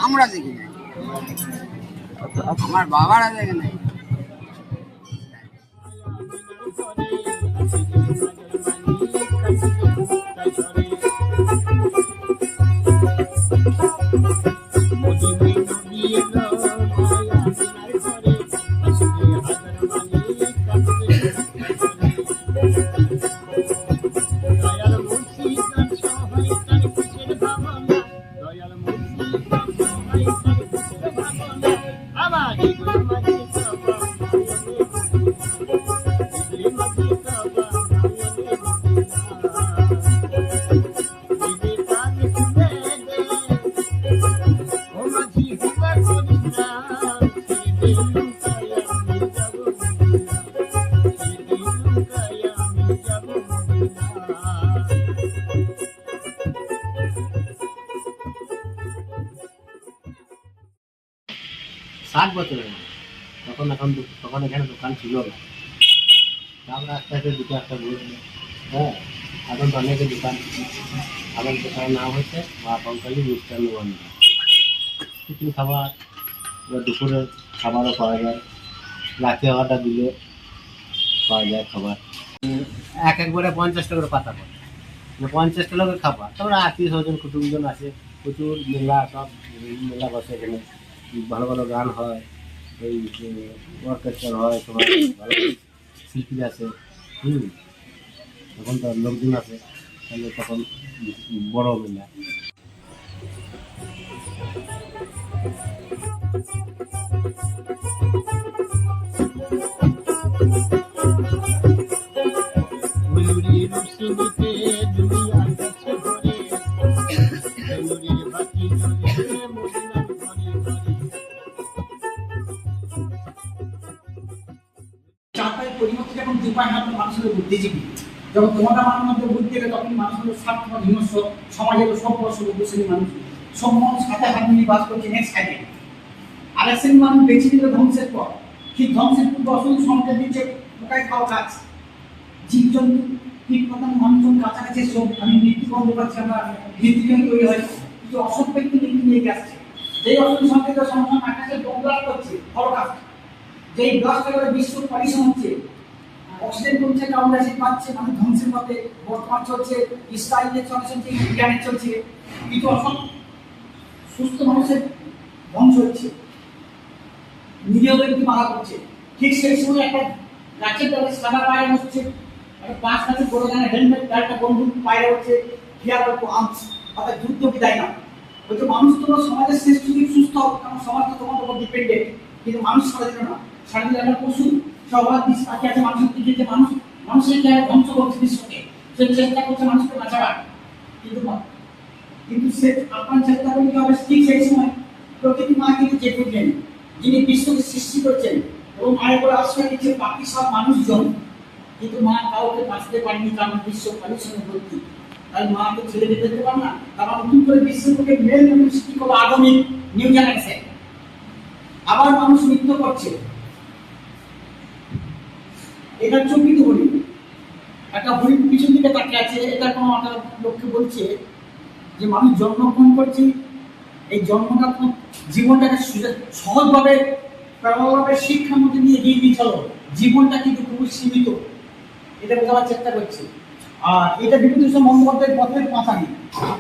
আমরা দেখি নাই, আমার বাবারা দেখে নাই। ষাট বছরের তখন তখন এখানে দোকান ছিল না, আমরা আস্তে আস্তে দুটো একটা বলছি। হ্যাঁ, এখন তো অনেকের দোকান, আমার দোকানের নাম হচ্ছে মা কঙ্কালী মিষ্টান্ন ভান্ডার। টিফিন খাবার, দুপুরের খাবারও পাওয়া যায়, রাতে অর্ডার দিলে পাওয়া যায় খাবার। একবারে 50টা করে পাতা পড়ে, 50টা লোকের খাবার। তারপরে আত্মীয় স্বজন কুটুমজন আছে, প্রচুর মেলা, সব মেলা বসে এখানে, ভালো ভালো গান হয়, এই অর্কেস্ট্রা হয়, সবাই ভালো শিল্পী আছে। তখন তো লোকজন আছে, তাহলে তখন বড় মেলা। পরিবর্তন যখন দুপায় হাত মানুষের বুদ্ধিজীবী, যখন তোমাদের আমার মধ্যে বুদ্ধি এলে তখন মানুষের স্বার্থপর হিংস্র সমাজের সব শ্রেণীর মানুষ, সব মানুষ হাতে হাত মিলিয়ে বাস করছে নেক্সট সাইডে। আরেক শ্রেণীর মানুষ বেঁচে দিল ধ্বংসের পর, ঠিক ধ্বংসের পূর্ব অসংখ্য সংকেত দিচ্ছে পোকায় খাওয়া গাছ, জীবজন্তু, কীট পতঙ্গ, মানুষজন কাছাকাছি সব আমি মৃত্যু বন্ধ পাচ্ছি। আমরা মৃত্যুজন তৈরি হয়, কিছু অসৎ ব্যক্তি মৃত্যু নিয়ে আসছে। যেই অসৎ সংকেত সমাধান আকাশে ডোবলাট করছে হলকাস্ট, যেই ব্লাস্ট করে বিশ্ব পলিউশন হচ্ছে, অক্সিজেন কমছে, কার্বন ডাইঅক্সাইড পাচ্ছে, মানুষ ধ্বংসের মধ্যে বর্তমান চলছে, ইসরায়েলের চলছে, ইরানের চলছে, কিছু অসৎ সুস্থ মানুষের ধ্বংস হচ্ছে, নিরীহ ব্যক্তি মারা করছে। ঠিক সেই সময় একটা গাছের তলে সাদা পায়ে বসছে, একটা পাঁচ গাছের বড় গানের হেলমেট, একটা বন্ধু পায়ে হচ্ছে, হিয়ার অল্প আর্মস, অর্থাৎ যুদ্ধ বিদায় না। বলছে মানুষ তোমার সমাজের শেষ যুগে সুস্থ হবে, কারণ সমাজ তো তোমার উপর ডিপেন্ডেন্ট, কিন্তু মানুষ সারা দিল না, সারা দিলে একটা পশু সবার দিক তাকিয়ে আছে মানুষের দিকে, যে মানুষের ধ্বংস করছে বিশ্বকে, সে চেষ্টা করছে মানুষকে বাঁচাবার, কিন্তু সে আপনার চেষ্টা করলে কি হবে? ঠিক সেই সময় প্রকৃতি মা কিন্তু চেয়ে উঠলেন, যিনি বিশ্বকে সৃষ্টি করছেন এবং মায়ের করে আশ্রয় দিচ্ছে বাকি সব মানুষজন, কিন্তু মা কাউকে বাঁচতে পারেনি, কারণ বিশ্ব পলিউশনে ভর্তি। তাই মাকে ছেড়ে দিতে পারে না, তারা নতুন করে বিশ্বকে মেল সৃষ্টি করলো আধুনিক নিউ জেনারেশন। আবার মানুষ নৃত্য করছে, এটা চকিত হরিণ, একটা হরিণ পিছন দিকে তাকিয়ে আছে। এটা কোনো একটা লোককে বলছে যে মানুষ জন্মগ্রহণ করছে, এই জন্মটা জীবনটাকে সহজভাবে প্রাণভাবে শিক্ষার মধ্যে নিয়ে এগিয়ে দিয়ে চলো, জীবনটা কিন্তু খুবই সীমিত, এটা বোঝাবার চেষ্টা করছি। আর এটা বিভূতিভূষণ বন্দ্যোপাধ্যায়ের পথের পাঁচালী।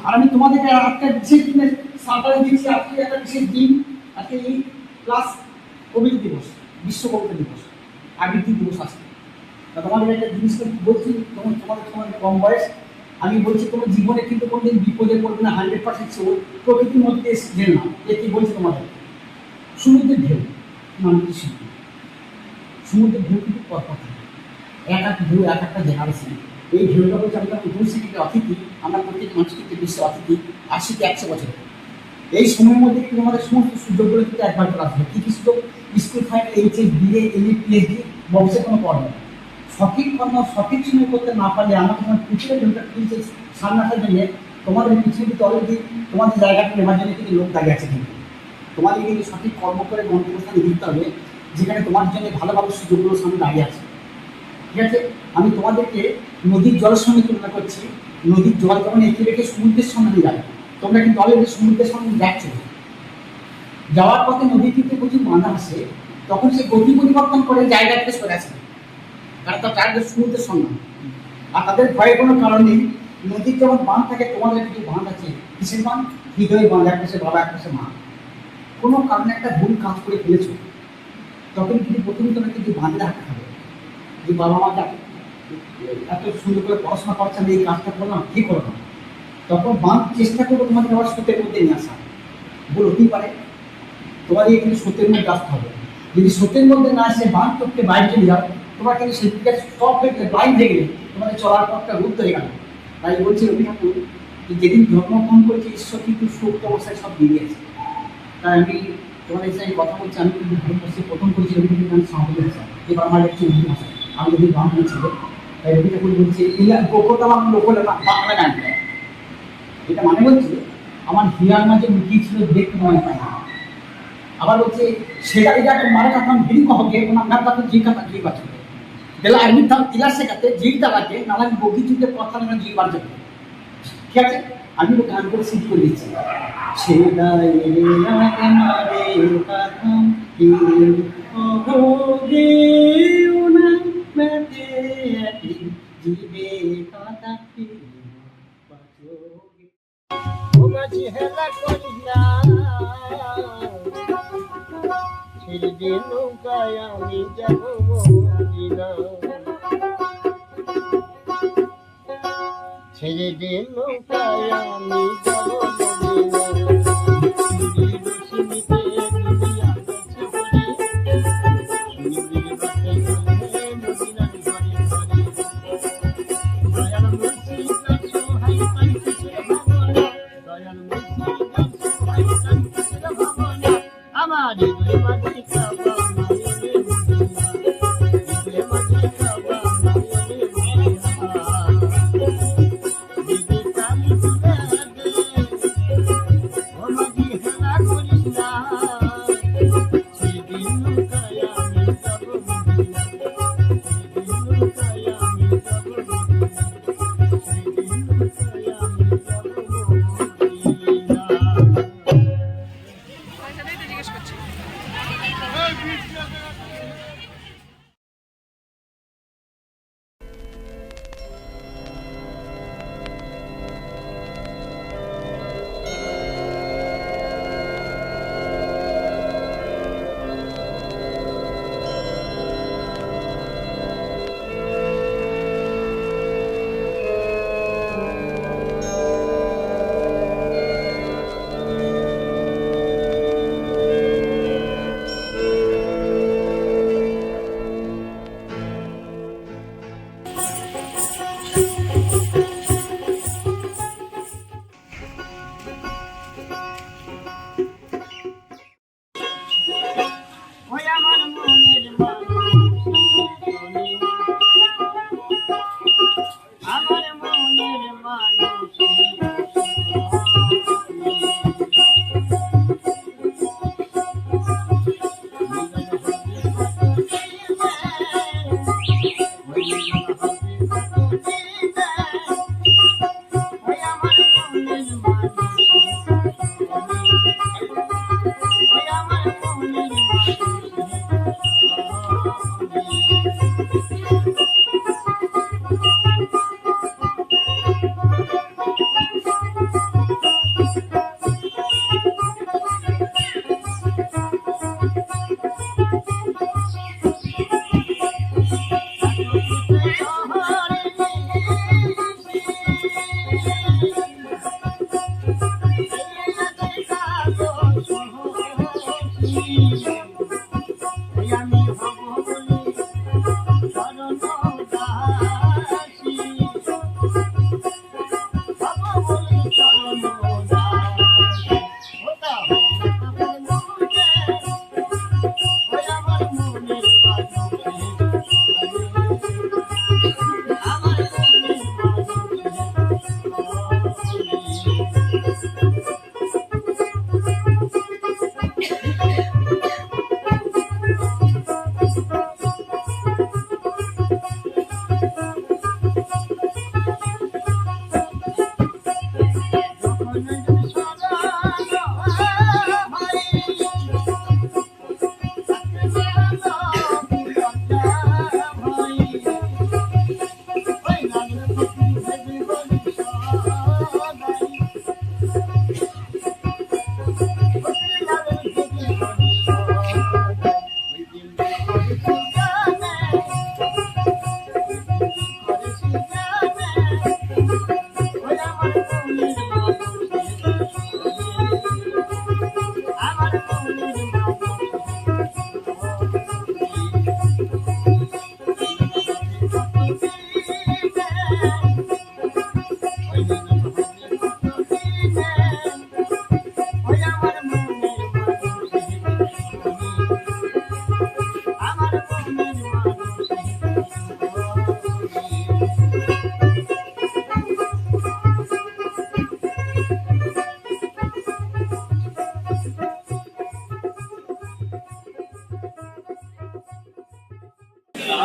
আর আমি তোমাদেরকে একটা বিশেষ দিনের সাঁতারে দিচ্ছি, আজকে একটা বিশেষ দিন, আজকে এই প্লাস কবিতা দিবস, বিশ্ব কবিতা দিবস, আবৃত্তি দিবস আসছে। তোমাদের একটা জিনিস বলছি, তোমাদের কম বয়স, আমি বলছি তোমার জীবনে কিন্তু কোনোদিন বিপদে পড়বে না, 100% শিওর। প্রকৃতির মধ্যে যে না, এ কি বলছি তোমাদের, সমুদ্রের ঢেউ, মানুষ শিল্পী, সমুদ্রের ঢেউ কিন্তু পরপর থাকে, এক এক ঢেউ এক একটা জেনারেশন। এই ঢেউটা বলছে আমরা 2 অতিথি, আমরা প্রত্যেক মানুষ কিন্তু বিশ্বে অতিথি 80 থেকে 100 বছর। এই সময়ের মধ্যে কিন্তু আমাদের সমস্ত সুযোগগুলো কিন্তু একবার করে আসবে। কী কী সুযোগ? School final, HS, BA, MA, PhD, ভবিষ্যতে কোনো কর্ম। সঠিক কর্ম সঠিক সময় করতে না পারলে আমাকে তোমার পিছনে ঢেউটা ফিরছে সামনে আসার জন্য তোমাদের পিছনে কিন্তু অলরেডি তোমাদের জায়গাটা নেওয়ার জন্য কিন্তু লোক দাঁড়িয়ে আছে। কিন্তু তোমাদের কিন্তু সঠিক কর্ম করে গন্তব্যস্থানে দিতে হবে, যেখানে তোমার জন্য ভালো ভালো সুযোগগুলো সামনে দাঁড়িয়ে আছে। ঠিক আছে, আমি তোমাদেরকে নদীর জলের সঙ্গে তুলনা করছি। নদীর জল যখন এঁকে রেখে সমুদ্রের সামনে যাবে, তোমরা কিন্তু অলরেডি সমুদ্রের সামনে যাচ্ছ। যাওয়ার পথে নদীর কিন্তু প্রচুর বাধা আসে, তখন সে গতি পরিবর্তন করে জায়গা থেকে সরে আসে, কারণ তার চারদিকে সমুদ্রের সঙ্গে। আর তাদের ভয়ের কোনো কারণ নেই। নদীর যখন বাঁধ থাকে, তোমাদের কিছু বাঁধ আছে। কিসের বাঁধ? হৃদয় বাঁধ, এক পাশে বাবা, এক পাশে মা। কোনো কারণে একটা ভুল কাজ করে ফেলেছ, তখন কিন্তু প্রথমে তোমাকে কিন্তু বাঁধে রাখতে হবে যে বাবা মাকে এত সুন্দর করে পড়াশোনা করছে, আমি এই কাজটা করলাম, ঠিক করলাম। তখন বাঁধ চেষ্টা করবো তোমাকে আবার স্রোতের মধ্যে নিয়ে আসা। ভুল হতেই পারে, তোমার এই কিন্তু স্রোতের মধ্যে আসতে হবে। যদি স্রোতের মধ্যে না আসে বাঁধ টপকে বাইরে চলে যাও, তোমার কিন্তু সেদিকে স্টপ হয়ে গেলে, লাইন হয়ে গেলে তোমাদের চলার পথটা রুদ্ধ হয়ে গেল। তাই বলছি রবি ঠাকুর যে যেদিন জন্মগ্রহণ করেছে ঈশ্বর কিন্তু সুপ্ত অবস্থায় সব বেরিয়েছে। তাই আমি তোমাদের সাথে কথা বলছি, আমি কিন্তু ভারতবর্ষে প্রথম করেছি রবি ঠাকুর গান সাঁওতালি ভাষা, এবার আমার একটু উর্দু ভাষা। আমি যদি গান ছিল, তাই রবি ঠাকুর বলছে গোপতা আমার লোকলে বাংলা গান গায়। এটা মানে বলছে আমার হিয়ার মাঝে লুকিয়ে ছিল দেখতে মনে পায় না। আবার বলছে সেটা এটা মারা কাতাম ভিড় কহকে ওনার কাছে জি কাতা জি বাঁচবে বেলা আর্মি থাম তিলা শেখাতে জিটা লাগে নানান বগিচুকে কথা না জি বার যাবে। ঠিক আছে, আমি তো গান করে সিদ্ধ করে দিচ্ছি। সেদাই লাগে মারে কাতাম কে ওনা মেতে আটি জিবে কাতা কি বাঁচোগে ও মাঝি হেলা করিলা ছেড়ে দে নৌকায় আমি যাব মদিনা, ছেড়ে দে নৌকায় আমি যাব মদিনা।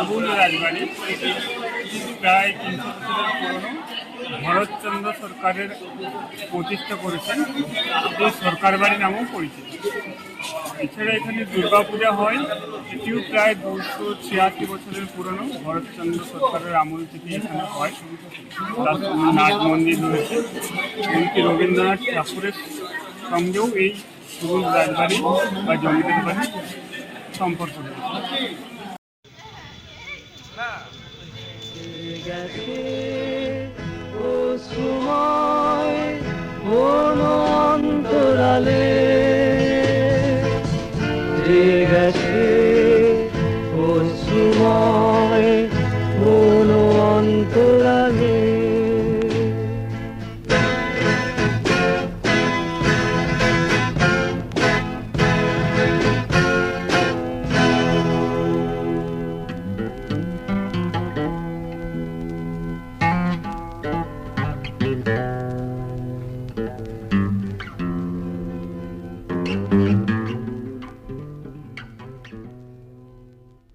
আবুল রাজবাড়ি প্রায় 300 বছরের পুরনো। ভরতচন্দ্র সরকারের প্রতিষ্ঠা করেছেন, এই সরকার বাড়ি নামেও পরিচিত। এছাড়া এখানে দুর্গা পূজা হয়, এটিও প্রায় 286 বছরের পুরনো। ভরতচন্দ্র সরকারের আমল থেকে এখানে হয়। তার নাট মন্দির রয়েছে, এমনকি রবীন্দ্রনাথ ঠাকুরের সঙ্গেও এই সুরুল রাজবাড়ি বা জমিদার বাড়ি সম্পর্ক রয়েছে।